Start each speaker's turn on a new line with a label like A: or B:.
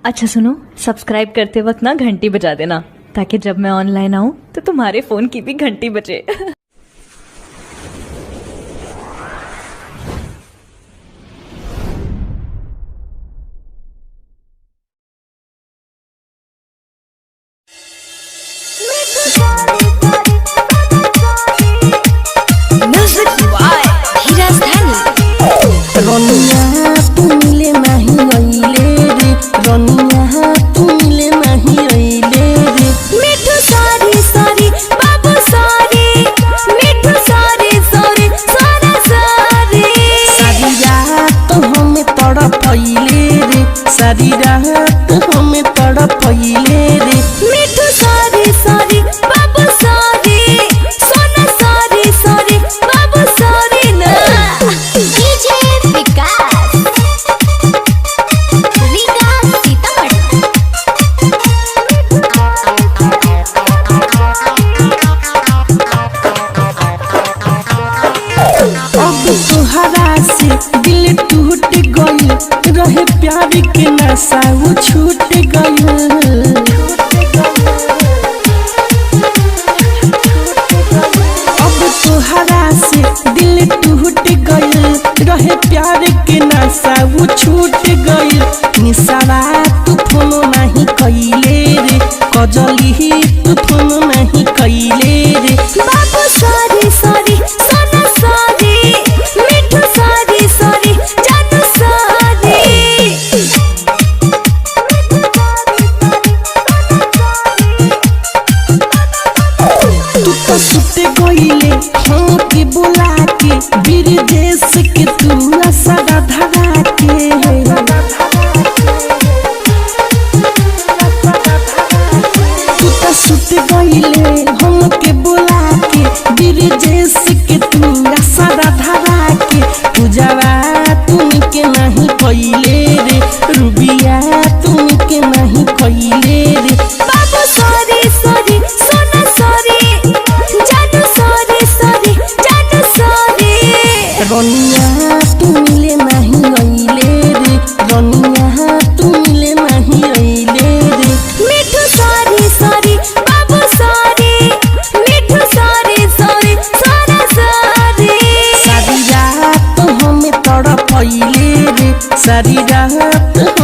A: अच्छा सुनो, सब्सक्राइब करते वक्त ना घंटी बजा देना ताकि जब मैं ऑनलाइन आऊं तो तुम्हारे फोन की भी घंटी बजे।
B: रनिया तू मिले नहीं अइले रे, रनिया तू मिले नहीं अइले रे।
C: मिठू सॉरी सॉरी बाबू सॉरी, मिठू सॉरी सॉरी सारा सॉरी।
B: सारी रात हमें तड़पइले रे, सारी रात हमें तड़पइले रे।
C: मिठू सॉरी सॉरी बाबू सॉरी, सोना सॉरी सॉरी बाबू सॉरी ना। डीजे विकास रीगा सीतामढ़ी।
B: अब तुहरा से दिल टूट गइल, रहे प्यार के नशा वो छूट गइल। अब तुहरा से दिल टूट गइल, रहे प्यार के नशा वो छूट गइल। निशारा तू फोन नहीं कइले रे, कजली तू फोन नहीं कइले रे।
C: बाबू सॉरी सॉरी सोना सॉरी, मिठू सॉरी सॉरी जानू सॉरी।
B: तू तो सुते गइले हम के बुला के, वीर देश के तू असरा धरा के। तू तो सुते गइले हम के बुला के, वीर देश के तू असरा धरा के। पूजावा तुम के नहीं कइले रे, रुबिया तुम के नहीं कइले रे।
C: बाबू सॉरी सॉरी सोना सॉरी जानू सॉरी सॉरी जानू सॉरी।
B: रनिया तू मिले नहीं अइले रे, रनिया तू मिले नहीं अइले रे।
C: मिठू सॉरी सॉरी बाबू सॉरी, मिठू सॉरी सॉरी सारा सॉरी।
B: सारी रात हमें तड़पइले रे, सारी रात